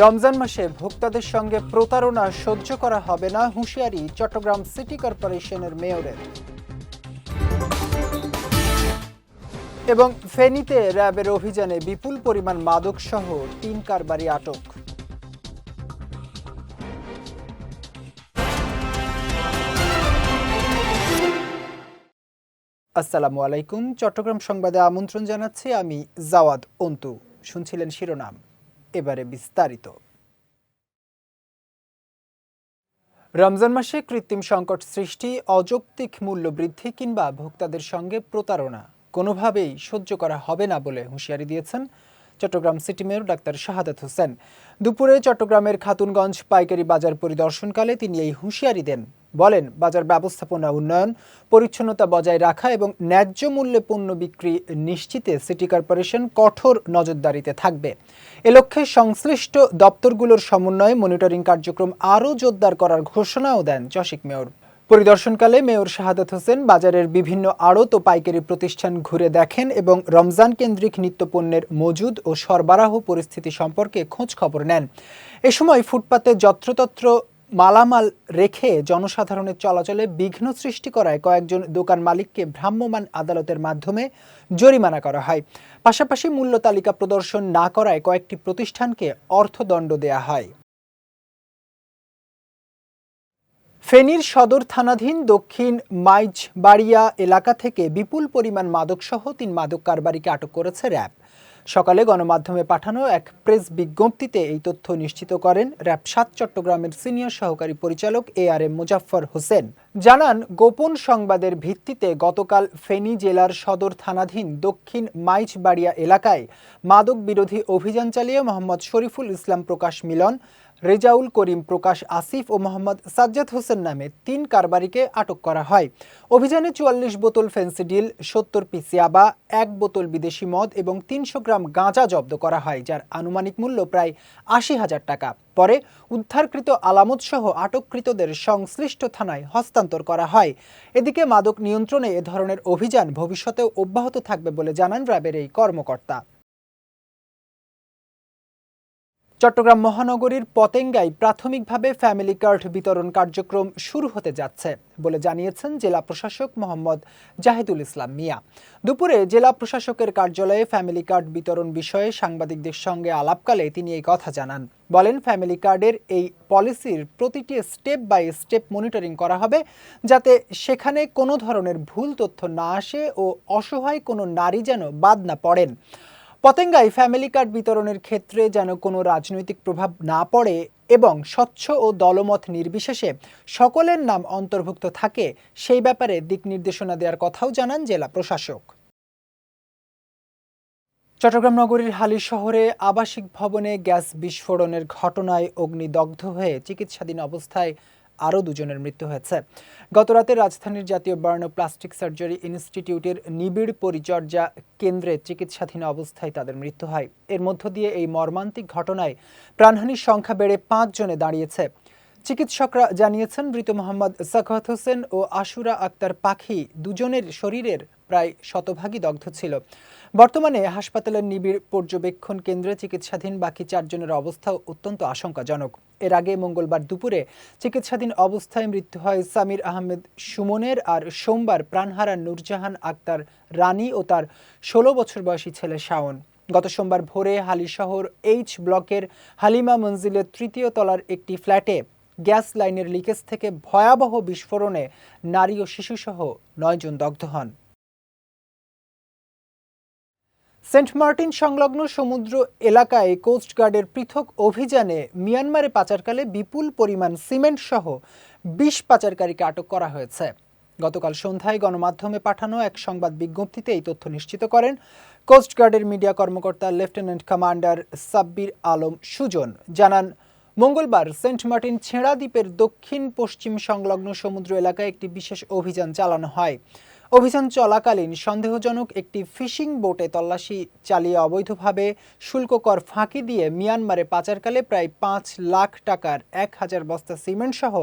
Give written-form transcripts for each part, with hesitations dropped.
রমজান মাসে ভোক্তাদের সঙ্গে প্রতারণা সহ্য করা হবে না, হুঁশিয়ারি চট্টগ্রাম সিটি কর্পোরেশনের মেয়রের। এবং ফেনীতে র্যাবের অভিযানে বিপুল পরিমাণ মাদকসহ ৩ কারবারি আটক। আসসালামু আলাইকুম। চট্টগ্রাম সংবাদে আমন্ত্রণ জানাচ্ছি আমি জাওয়াদ অন্তু। শুনছিলেন শিরোনাম, এবারে বিস্তারিত। রমজান মাসে কৃত্রিম সংকট সৃষ্টি, অযৌক্তিক মূল্য বৃদ্ধি কিংবা ভোক্তাদের সঙ্গে প্রতারণা কোনোভাবেই সহ্য করা হবে না বলে হুঁশিয়ারি দিয়েছেন Chittagong city mayor doctor Shahadat Hossain. দুপুরে চট্টগ্রামের খাতুনগঞ্জ পাইকারি বাজার পরিদর্শনকালে তিনি এই হুঁশিয়ারি দেন। বলেন, বাজার ব্যবস্থাপনা উন্নয়ন, পরিচ্ছন্নতা বজায় রাখা এবং ন্যায্য মূল্যে পণ্য বিক্রি নিশ্চিতে সিটি কর্পোরেশন কঠোর নজরদারিতে থাকবে। এ লক্ষ্যে সংশ্লিষ্ট দপ্তরগুলোর সমন্বয়ে মনিটরিং কার্যক্রম আরও জোরদার করার ঘোষণাও দেন চসিক মেয়র। পরিদর্শনকালে মেয়র শাহাদাত হোসেন বাজারের বিভিন্ন আড়ত ও পাইকারি প্রতিষ্ঠান ঘুরে দেখেন এবং রমজান কেন্দ্রিক নিত্যপণ্যের মজুদ ও সরবরাহ পরিস্থিতি সম্পর্কে খোঁজ খবর নেন। এ সময় ফুটপাতে যত্রতত্র মালামাল রেখে জনসাধারণের চলাচলে বিঘ্ন সৃষ্টি করায় কয়েকজন দোকান মালিককে ভ্রাম্যমাণ আদালতের মাধ্যমে জরিমানা করা হয়। পাশাপাশি মূল্য তালিকা প্রদর্শন না করায় কয়েকটি প্রতিষ্ঠানকে অর্থদণ্ড দেয়া হয়। ফেনীর সদর থানাধীন দক্ষিণ মাইজবাড়িয়া এলাকা থেকে বিপুল পরিমাণ মাদকসহ ৩ মাদক কারবারিকে আটক করেছে র্যাব। সকালে গণমাধ্যমে পাঠানো এক প্রেস বিজ্ঞপ্তিতে এই তথ্য নিশ্চিত করেন র্যাব ৭ চট্টগ্রামের সিনিয়র সহকারী পরিচালক ARM মোজাফফর হোসেন। জানান, গোপন সংবাদের ভিত্তিতে গতকাল ফেনী জেলার সদর থানাধীন দক্ষিণ মাইজবাড়িয়া এলাকায় মাদক বিরোধী অভিযান চালিয়ে মোহাম্মদ শরীফুল ইসলাম প্রকাশ মিলন, রেজাউল করিম প্রকাশ আসিফ ও মোহাম্মদ সাজ্জাদ হোসেন নামে ৩ কারবারিকে আটক করা হয়। অভিযানে ৪৪ বোতল ফেন্সিডিল, ৭০ পিস ইয়াবা, ১ বোতল বিদেশি মদ এবং ৩০০ গ্রাম গাঁজা জব্দ করা হয়, যার আনুমানিক মূল্য প্রায় ৮০,০০০ টাকা। পরে উদ্ধারকৃত আলামতসহ আটককৃতদের সংশ্লিষ্ট থানায় হস্তান্তর করা হয়। এদিকে মাদক নিয়ন্ত্রণে এ ধরনের অভিযান ভবিষ্যতেও অব্যাহত থাকবে বলে জানান র্যাবের এই কর্মকর্তা। চট্টগ্রাম মহানগরীর পতেঙ্গায় প্রাথমিকভাবে ফ্যামিলি কার্ড বিতরণ কার্যক্রম শুরু হতে যাচ্ছে বলে জানিয়েছেন জেলা প্রশাসক মোহাম্মদ জাহিদুল ইসলাম মিয়া। দুপুরে জেলা প্রশাসকের কার্যালয়ে ফ্যামিলি কার্ড বিতরণ বিষয়ে সাংবাদিকদের সঙ্গে আলাপকালে তিনি এই কথা জানান। বলেন, ফ্যামিলি কার্ডের এই পলিসির প্রতিটি স্টেপ বাই স্টেপ মনিটরিং করা হবে, যাতে সেখানে কোনো ধরনের ভুল তথ্য না আসে ও অসহায় কোনো নারী যেন বাদ না পড়েন। পতেঙ্গায় ফ্যামিলি কার্ড বিতরণের ক্ষেত্রে যেন কোনো রাজনৈতিক প্রভাব না পড়ে এবং স্বচ্ছ ও দলমত নির্বিশেষে সকলের নাম অন্তর্ভুক্ত থাকে, সেই ব্যাপারে দিক নির্দেশনা দেওয়ার কথাও জানান জেলা প্রশাসক। চট্টগ্রাম নগরীর হালির শহরে আবাসিক ভবনে গ্যাস বিস্ফোরণের ঘটনায় অগ্নিদগ্ধ হয়ে চিকিৎসাধীন অবস্থায় আরও 2 জনের মৃত্যু হয়েছে। গতরাতে রাজধানীর জাতীয় বার্ন প্লাস্টিক সার্জারি ইনস্টিটিউটের নিবিড় পরিচর্যা কেন্দ্রে চিকিৎসাধীন অবস্থায় তাদের মৃত্যু হয়। এর মধ্য দিয়ে এই মর্মান্তিক ঘটনায় প্রাণহানির সংখ্যা বেড়ে 5 জনে দাঁড়িয়েছে। চিকিৎসকরা জানিয়েছেন, মৃত মোহাম্মদ সাখাওয়াত হোসেন ও আশুরা আক্তার পাখি দুজনের শরীরের প্রায় শতভাগই দগ্ধ ছিল। বর্তমানে হাসপাতালের নিবিড় পর্যবেক্ষণ কেন্দ্রে চিকিৎসাধীন বাকি 4 জনের অবস্থা অত্যন্ত আশঙ্কাজনক। এর আগে মঙ্গলবার দুপুরে চিকিৎসাধীন অবস্থায় মৃত্যু হয় সামির আহমেদ সুমনের, আর সোমবার প্রাণ হারান নূরজাহান আক্তার রানী ও তার 16 বছর বয়সী ছেলে শাওন। গত সোমবার ভোরে হালিশহর H ব্লকের হালিমা মঞ্জিলের 3য় তলার একটি ফ্ল্যাটে গ্যাস লাইনের লিকেজ থেকে ভয়াবহ বিস্ফোরণে নারী ও শিশুসহ 9 জন দগ্ধ হন। সেন্ট মার্টিন সংলগ্ন সমুদ্র এলাকায় কোস্টগার্ডের পৃথক অভিযানে মিয়ানমারে পাচারকালে বিপুল পরিমাণ সিমেন্ট সহ 20 পাচারকারীকে আটক করা হয়েছে। গতকাল সন্ধ্যায় গণমাধ্যমে পাঠানো এক সংবাদ বিজ্ঞপ্তিতে এই তথ্য নিশ্চিত করেন কোস্টগার্ডের মিডিয়া কর্মকর্তা লেফটেন্যান্ট কমান্ডার সাব্বির আলম সুজন। জানান, মঙ্গলবার সেন্ট মার্টিন ছেঁড়া দ্বীপের দক্ষিণ পশ্চিম সংলগ্ন সমুদ্র এলাকায় একটি বিশেষ অভিযান চালানো হয়। অভিযান চলাকালীন সন্দেহজনক একটি ফিশিং বোটে তল্লাশি চালিয়ে অবৈধভাবে শুল্ককর ফাঁকি দিয়ে মিয়ানমারে পাচারকালে প্রায় ৫ লাখ টাকার ১,০০০ বস্তা সিমেন্ট সহ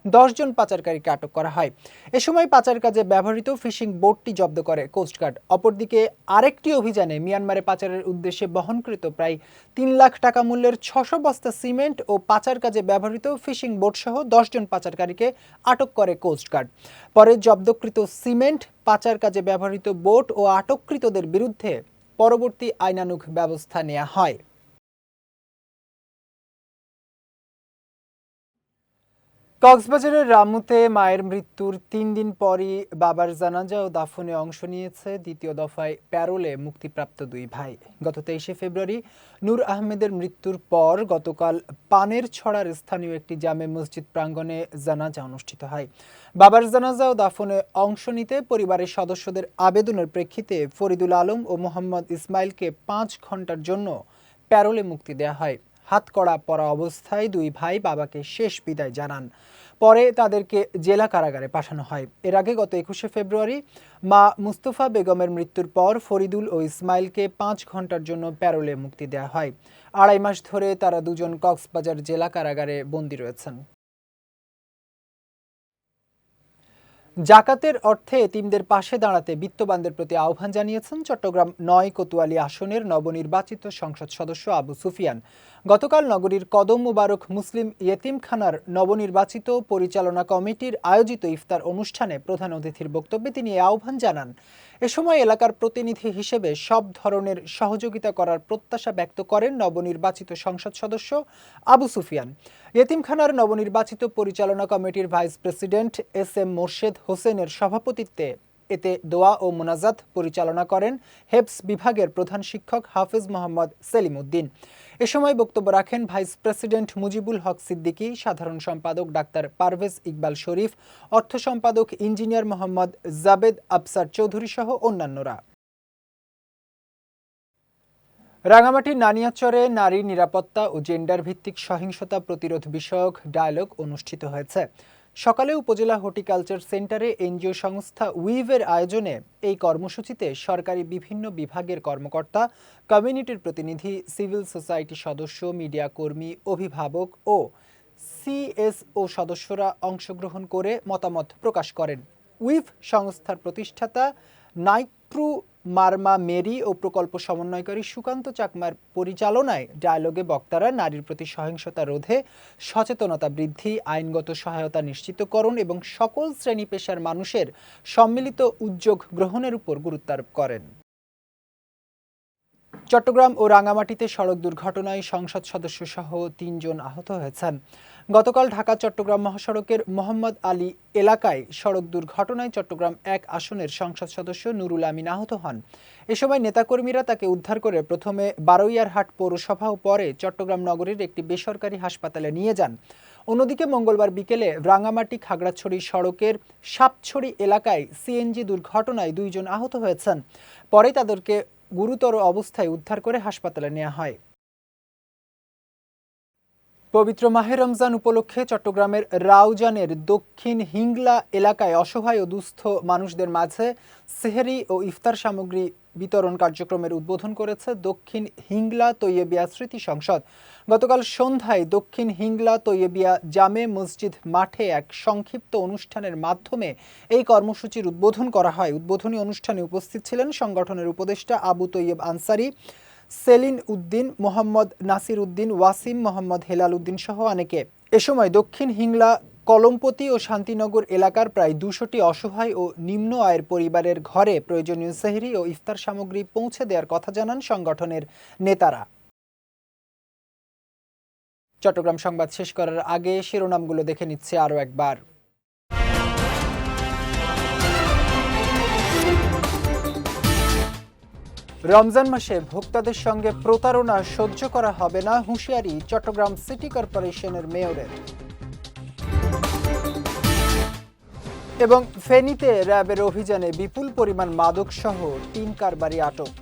১০ জন পাচারকারীকে আটক করা হয়। এ সময় পাচার কাজে ব্যবহৃত ফিশিং বোটটি জব্দ করে কোস্টগার্ড। অপরদিকে আরেকটি অভিযানে মিয়ানমারে পাচারের উদ্দেশ্যে বহনকৃত প্রায় ৩ লাখ টাকা মূল্যের ৬০০ বস্তা সিমেন্ট ও পাচার কাজে ব্যবহৃত ফিশিং বোট সহ ১০ জন পাচারকারীকে আটক করে কোস্টগার্ড। পরে জব্দকৃত সিমেন্ট, পাচার কাজে ব্যবহৃত বোট ও আটককৃতদের বিরুদ্ধে পরবর্তী আইনানুগ ব্যবস্থা নেওয়া হয়। কক্সবাজারের রামুতে মায়ের মৃত্যুর ৩ দিন পরই বাবার জানাজা ও দাফনে অংশ নিয়েছে দ্বিতীয় দফায় প্যারোলে মুক্তিপ্রাপ্ত ২ ভাই। গত ২৩শে ফেব্রুয়ারি নূর আহমেদের মৃত্যুর পর গতকাল পানের ছড়ার স্থানীয় একটি জামে মসজিদ প্রাঙ্গণে জানাজা অনুষ্ঠিত হয়। বাবার জানাজা ও দাফনে অংশ নিতে পরিবারের সদস্যদের আবেদনের প্রেক্ষিতে ফরিদুল আলম ও মোহাম্মদ ইসমাইলকে ৫ ঘন্টার জন্য প্যারোলে মুক্তি দেওয়া হয়। হাতকড়া পরা অবস্থায় ২ ভাই বাবাকে শেষ বিদায় জানান। পরে তাদেরকে জেলা কারাগারে পাঠানো হয়। এর আগে গত ২১শে ফেব্রুয়ারি মা মুস্তফা বেগমের মৃত্যুর পর ফরিদুল ও ইসমাইলকে ৫ ঘন্টার জন্য প্যারোলে মুক্তি দেওয়া হয়। ২.৫ মাস ধরে তারা দুজন কক্সবাজার জেলা কারাগারে বন্দী রয়েছেন। জাকাতের অর্থে এতিমদের পাশে দাঁড়াতে বিত্তবানদের প্রতি আহ্বান জানিয়েছেন চট্টগ্রাম ৯ কোতোয়ালি আসনের নবনির্বাচিত সংসদ সদস্য আবু সুফিয়ান। গতকাল নগরীর কদম মুবারক মুসলিম ইয়েতিমখানার নবনির্বাচিত পরিচালনা কমিটির আয়োজিত ইফতার অনুষ্ঠানে প্রধান অতিথির বক্তব্যে তিনি এই আহ্বান জানান। এ সময় এলাকার প্রতিনিধি হিসেবে সব ধরনের সহযোগিতা করার প্রত্যাশা ব্যক্ত করেন নবনির্বাচিত সংসদ সদস্য আবু সুফিয়ান। ইয়েতিমখানার নবনির্বাচিত পরিচালনা কমিটির ভাইস প্রেসিডেন্ট এস.এম. মোর্শেদ হোসেনের সভাপতিত্বে এতে দোয়া ও মোনাজাত পরিচালনা করেন হেফজ বিভাগের প্রধান শিক্ষক হাফেজ মোহাম্মদ সেলিম উদ্দিন। এ সময় বক্তব্য রাখেন ভাইস প্রেসিডেন্ট মুজিবুল হক সিদ্দিকী, সাধারণ সম্পাদক ডাক্তার পারভেজ ইকবাল শরীফ, অর্থ সম্পাদক ইঞ্জিনিয়ার মোহাম্মদ জাবেদ আফসার চৌধুরী সহ অন্যান্যরা। রাঙামাটির নানিয়াচরে নারী নিরাপত্তা ও জেন্ডার ভিত্তিক সহিংসতা প্রতিরোধ বিষয়ক ডায়ালগ অনুষ্ঠিত হয়েছে। সকালে উপজেলা হর্টিকালচার সেন্টারে এনজিও সংস্থা উইভের আয়োজনে এই কর্মসূচিতে সরকারি বিভিন্ন বিভাগের কর্মকর্তা, কমিউনিটির প্রতিনিধি, সিভিল সোসাইটি সদস্য, মিডিয়া কর্মী, অভিভাবক ও সিএসও সদস্যরা অংশগ্রহণ করে মতামত প্রকাশ করেন। উইভ সংস্থার প্রতিষ্ঠাতা নাইক্রু মার্মা মেরি ও প্রকল্প সমন্বয়কারী সুকান্ত চাকমার পরিচালনায় ডায়ালগে বক্তারা নারীর প্রতি সহিংসতা রোধে সচেতনতা বৃদ্ধি, আইনগত সহায়তা নিশ্চিতকরণ এবং সকল শ্রেণী পেশার মানুষের সম্মিলিত উদ্যোগ গ্রহণের উপর গুরুত্ব আরোপ করেন। চট্টগ্রাম ও রাঙামাটিতে সড়ক দুর্ঘটনায় সংসদ সদস্য সহ ৩ জন আহত হয়েছেন। গতকাল ঢাকা চট্টগ্রাম মহাসড়কের মোহাম্মদ আলী এলাকায় সড়ক দুর্ঘটনায় চট্টগ্রাম ১ আসনের সংসদ সদস্য নুরুল আমিন আহত হন। এ সময় নেতাকর্মীরা তাকে উদ্ধার করে প্রথমে বারৈয়ারহাট পৌরসভা ও পরে চট্টগ্রাম নগরীর একটি বেসরকারি হাসপাতালে নিয়ে যান। অন্যদিকে মঙ্গলবার বিকেলে রাঙামাটি খাগড়াছড়ি সড়কের সাপছড়ি এলাকায় সিএনজি দুর্ঘটনায় ২ জন আহত হয়েছেন। পরে তাদেরকে গুরুতর অবস্থায় উদ্ধার করে হাসপাতালে নেওয়া হয়। পবিত্র মাহে রমজান উপলক্ষে চট্টগ্রামের রাউজানের দক্ষিণ হিংলা এলাকায় অসহায় ও দুস্থ মানুষদের মাঝে সেহরি ও ইফতার সামগ্রী বিতরণ কার্যক্রমের উদ্বোধন করেছে দক্ষিণ হিংলা তৈয়বিয়া স্মৃতি সংসদ। গতকাল সন্ধ্যায় দক্ষিণ হিংলা তৈয়বিয়া জামে মসজিদ মাঠে এক সংক্ষিপ্ত অনুষ্ঠানের মাধ্যমে এই কর্মসূচির উদ্বোধন করা হয়। উদ্বোধনী অনুষ্ঠানে উপস্থিত ছিলেন সংগঠনের উপদেষ্টা আবু তৈয়ব আনসারি, সেলিন উদ্দিন, মোহাম্মদ নাসির উদ্দিন, ওয়াসিম, মোহাম্মদ হেলাল উদ্দিন সহ অনেকে। এ সময় দক্ষিণ হিংলা, কলমপতি ও শান্তিনগর এলাকার প্রায় ২০০টি অসহায় ও নিম্ন আয়ের পরিবারের ঘরে প্রয়োজনীয় সেহরি ও ইফতার সামগ্রী পৌঁছে দেওয়ার কথা জানান সংগঠনের নেতারা। চট্টগ্রাম সংবাদ শেষ করার আগে শিরোনামগুলো দেখে নিচ্ছে আরও একবার। রমজান মাসে ভোক্তাদের সঙ্গে প্রতারণা সহ্য করা হবে না, হুঁশিয়ারি চট্টগ্রাম সিটি কর্পোরেশনের মেয়রের। এবং ফেনীতে র্যাবের অভিযানে বিপুল পরিমাণ মাদকসহ ৩ কারবারি আটক।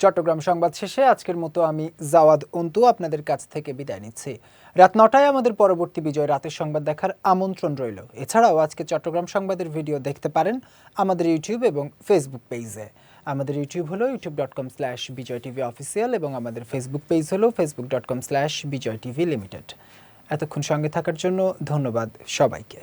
চট্টগ্রাম সংবাদ শেষে আজকের মতো আমি জাওয়াদ অন্তু আপনাদের কাছ থেকে বিদায় নিচ্ছি। রাত 9টায় আমাদের পরবর্তী বিজয় রাতের সংবাদ দেখার আমন্ত্রণ রইল। এছাড়াও আজকে চট্টগ্রাম সংবাদের ভিডিও দেখতে পারেন আমাদের ইউটিউব এবং ফেসবুক পেজে। আমাদের ইউটিউব হলো youtube.com/BJTV অফিসিয়াল এবং আমাদের ফেসবুক পেজ হলো facebook.com/BJTV লিমিটেড। এতক্ষণ সঙ্গে থাকার জন্য ধন্যবাদ সবাইকে।